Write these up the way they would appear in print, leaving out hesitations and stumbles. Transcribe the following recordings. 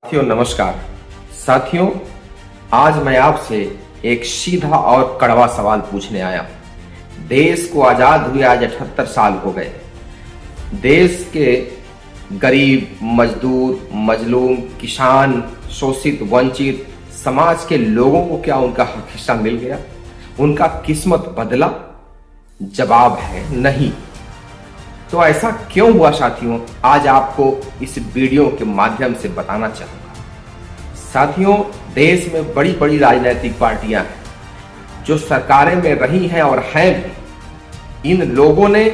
साथियों नमस्कार। साथियों, आज मैं आपसे एक सीधा और कड़वा सवाल पूछने आया हूं। देश को आजाद हुए आज 78 साल हो गए। देश के गरीब, मजदूर, मजलूम, किसान, शोषित, वंचित समाज के लोगों को क्या उनका हक हिस्सा मिल गया? उनका किस्मत बदला? जवाब है नहीं। तो ऐसा क्यों हुआ साथियों, आज आपको इस वीडियो के माध्यम से बताना चाहूंगा। साथियों, देश में बड़ी बड़ी राजनीतिक पार्टियां हैं जो सरकारें में रही हैं और हैं भी। इन लोगों ने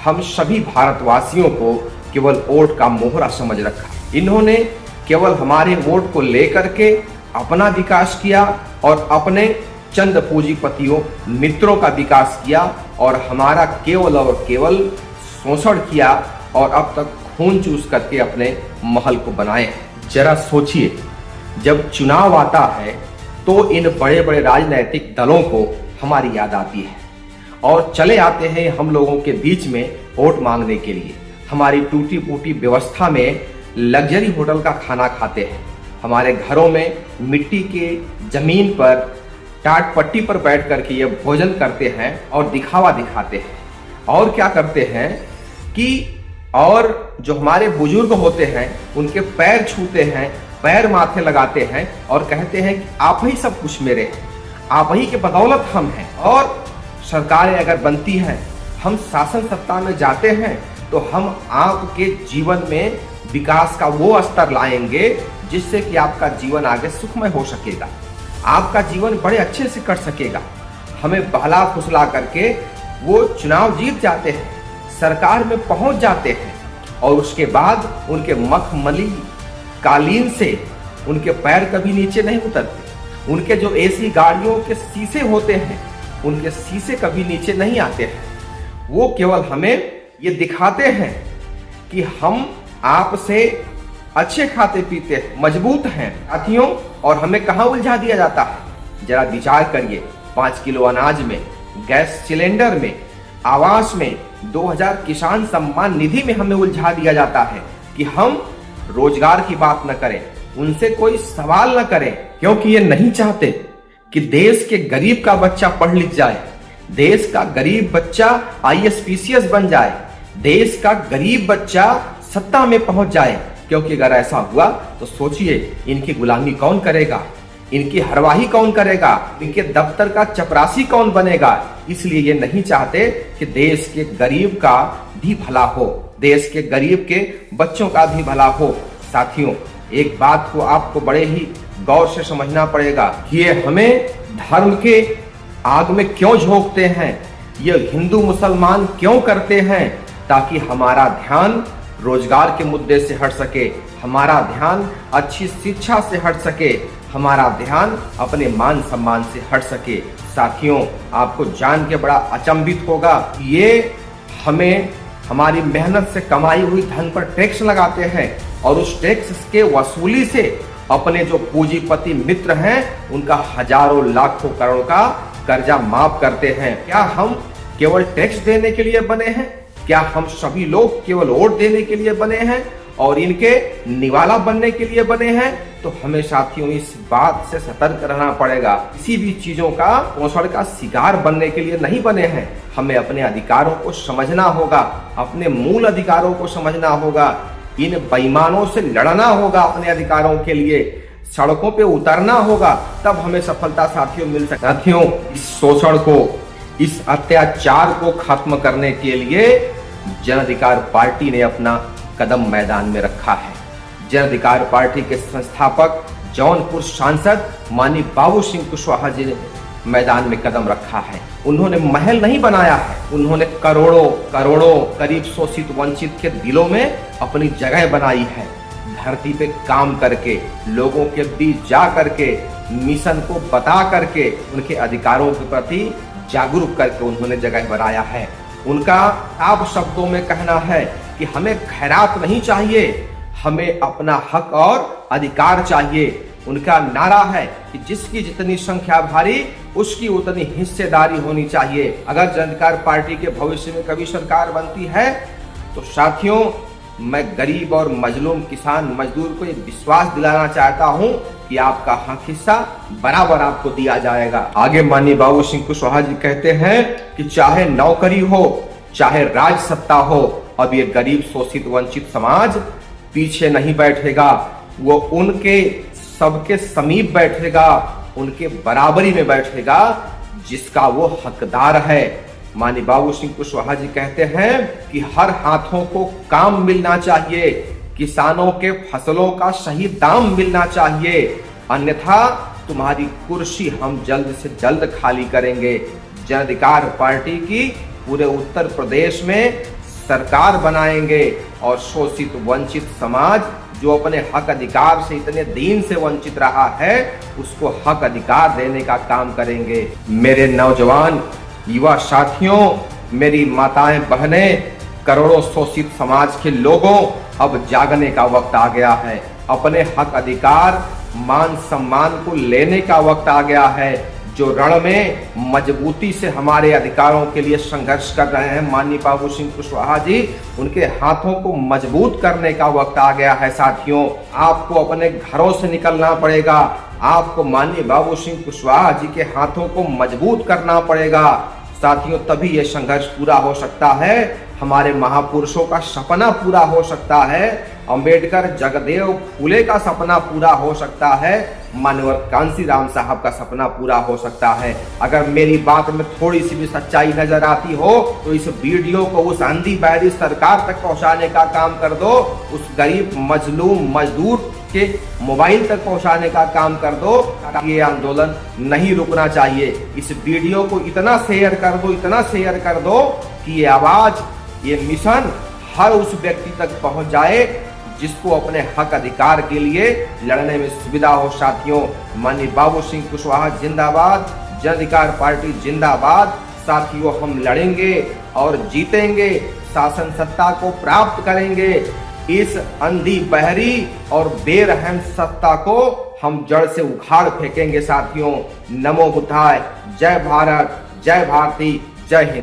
हम सभी भारतवासियों को केवल वोट का मोहरा समझ रखा। इन्होंने केवल हमारे वोट को लेकर के अपना विकास किया और अपने चंद पूंजीपतियों मित्रों का विकास किया और हमारा केवल और केवल शोषण किया और अब तक खून चूस करके अपने महल को बनाए। जरा सोचिए, जब चुनाव आता है तो इन बड़े बड़े राजनीतिक दलों को हमारी याद आती है और चले आते हैं हम लोगों के बीच में वोट मांगने के लिए। हमारी टूटी फूटी व्यवस्था में लग्जरी होटल का खाना खाते हैं, हमारे घरों में मिट्टी के जमीन पर टाट पट्टी पर बैठ करके ये भोजन करते हैं और दिखावा दिखाते हैं। और क्या करते हैं कि और जो हमारे बुजुर्ग होते हैं उनके पैर छूते हैं, पैर माथे लगाते हैं और कहते हैं कि आप ही सब कुछ मेरे हैं, आप ही के बदौलत हम हैं। और सरकारें अगर बनती हैं, हम शासन सत्ता में जाते हैं तो हम आपके जीवन में विकास का वो स्तर लाएंगे जिससे कि आपका जीवन आगे सुखमय हो सकेगा, आपका जीवन बड़े अच्छे से कट सकेगा। हमें बहला फुसला करके वो चुनाव जीत जाते हैं, सरकार में पहुंच जाते हैं और उसके बाद उनके मखमली कालीन से उनके पैर कभी नीचे नहीं उतरते। उनके जो एसी गाड़ियों के शीशे होते हैं उनके शीशे कभी नीचे नहीं आते हैं। वो केवल हमें ये दिखाते हैं कि हम आपसे अच्छे खाते पीते हैं, मजबूत हैं साथियों। और हमें कहां उलझा दिया जाता है, जरा विचार करिए। 5 किलो अनाज में, गैस सिलेंडर में, आवास में, 2000 किसान सम्मान निधि में हमें उलझा दिया जाता है कि हम रोजगार की बात न करें, उनसे कोई सवाल न करें, क्योंकि ये नहीं चाहते कि देश के गरीब का बच्चा पढ़ लिख जाए, देश का गरीब बच्चा IAS PCS बन जाए, देश का गरीब बच्चा सत्ता में पहुंच जाए। क्योंकि अगर ऐसा हुआ तो सोचिए इनकी गुलामी कौन करेगा, इनकी हरवाही कौन करेगा, इनके दफ्तर का चपरासी कौन बनेगा। इसलिए ये नहीं चाहते कि देश के गरीब का भी भला हो, देश के गरीब के बच्चों का भी भला हो। साथियों, एक बात को आपको बड़े ही गौर से समझना पड़ेगा कि ये हमें धर्म के आग में क्यों झोंकते हैं, ये हिंदू मुसलमान क्यों करते हैं, ताकि हमारा ध्यान रोजगार के मुद्दे से हट सके, हमारा ध्यान अच्छी शिक्षा से हट सके, हमारा ध्यान अपने मान सम्मान से हट सके। साथियों, आपको जान के बड़ा अचंभित होगा, ये हमें हमारी मेहनत से कमाई हुई धन पर टैक्स लगाते हैं और उस टैक्स के वसूली से अपने जो पूंजीपति मित्र हैं उनका हजारों लाखों करोड़ का कर्जा माफ करते हैं। क्या हम केवल टैक्स देने के लिए बने हैं? क्या हम सभी लोग केवल वोट देने के लिए बने हैं और इनके निवाला बनने के लिए बने हैं? तो हमें साथियों इस बात से सतर्क रहना पड़ेगा। किसी भी चीजों का पोषण का शिकार बनने के लिए नहीं बने हैं। हमें अपने अधिकारों को समझना होगा, अपने मूल अधिकारों को समझना होगा, इन बेईमानों से लड़ना होगा, अपने अधिकारों के लिए सड़कों पे उतरना होगा, तब हमें सफलता साथियों मिल सकती। साथियों, इस शोषण को, इस अत्याचार को खत्म करने के लिए जन अधिकार पार्टी ने अपना कदम मैदान में रखा है। जन अधिकार पार्टी के संस्थापक जौनपुर सांसद माननीय बाबू सिंह कुशवाहा जी ने मैदान में कदम रखा है। उन्होंने महल नहीं बनाया है, उन्होंने करोड़ों करोड़ों करीब शोषित वंचित के दिलों में अपनी जगह बनाई है। धरती पे काम करके, लोगों के बीच जा करके, मिशन को बता करके, उनके अधिकारों के प्रति जागरूक करके उन्होंने जगह बनाया है। उनका साफ शब्दों में कहना है कि हमें खैरात नहीं चाहिए, हमें अपना हक और अधिकार चाहिए। उनका नारा है कि जिसकी जितनी संख्या भारी उसकी उतनी हिस्सेदारी होनी चाहिए। अगर जन अधिकार पार्टी के भविष्य में कभी सरकार बनती है तो साथियों मैं गरीब और मजलूम किसान मजदूर को ये विश्वास दिलाना चाहता हूं कि आपका हक हिस्सा बराबर आपको दिया जाएगा। आगे माननीय बाबू सिंह कुशवाहा जी कहते हैं कि चाहे नौकरी हो चाहे राज सत्ता हो, अब ये गरीब शोषित वंचित समाज पीछे नहीं बैठेगा, वो उनके सबके समीप बैठेगा, उनके बराबरी में बैठेगा जिसका वो हकदार है। माननीय बाबू सिंह कुशवाहा जी कहते हैं कि हर हाथों को काम मिलना चाहिए, किसानों के फसलों का सही दाम मिलना चाहिए, अन्यथा तुम्हारी कुर्सी हम जल्द से जल्द खाली करेंगे। जन अधिकार पार्टी की पूरे उत्तर प्रदेश में सरकार बनाएंगे और शोषित वंचित समाज जो अपने हक अधिकार से इतने दिन से वंचित रहा है उसको हक अधिकार देने का काम करेंगे। मेरे नौजवान युवा साथियों, मेरी माताएं बहनें, करोड़ों शोषित समाज के लोगों, अब जागने का वक्त आ गया है। अपने हक अधिकार मान सम्मान को लेने का वक्त आ गया है। जो रण में मजबूती से हमारे अधिकारों के लिए संघर्ष कर रहे हैं माननीय बाबू सिंह कुशवाहा जी, उनके हाथों को मजबूत करने का वक्त आ गया है। साथियों, आपको अपने घरों से निकलना पड़ेगा, आपको माननीय बाबू सिंह कुशवाहा जी के हाथों को मजबूत करना पड़ेगा। साथियों, तभी ये संघर्ष पूरा हो सकता है, हमारे महापुरुषों का सपना पूरा हो सकता है, अंबेडकर जगदेव फूले का सपना पूरा हो सकता है, माननीय कांशीराम साहब का सपना पूरा हो सकता है। अगर मेरी बात में थोड़ी सी भी सच्चाई नजर आती हो तो इस वीडियो को उस आंधी बहरी सरकार तक पहुंचाने का काम कर दो, उस गरीब मजलूम मजदूर के मोबाइल तक पहुंचाने का काम कर दो। ये आंदोलन नहीं रुकना चाहिए। इस वीडियो को इतना शेयर कर दो, इतना शेयर कर दो कि ये आवाज, ये मिशन हर उस व्यक्ति तक पहुंच जाए जिसको अपने हक अधिकार के लिए लड़ने में सुविधा हो। साथियों, माननीय बाबू सिंह कुशवाहा जिंदाबाद, जन अधिकार पार्टी जिंदाबाद। साथियों, हम लड़ेंगे और जीतेंगे, शासन सत्ता को प्राप्त करेंगे। इस अंधी बहरी और बेरहम सत्ता को हम जड़ से उखाड़ फेंकेंगे। साथियों, नमो बुद्धाय, जय भारत, जय भारती, जय हिंद।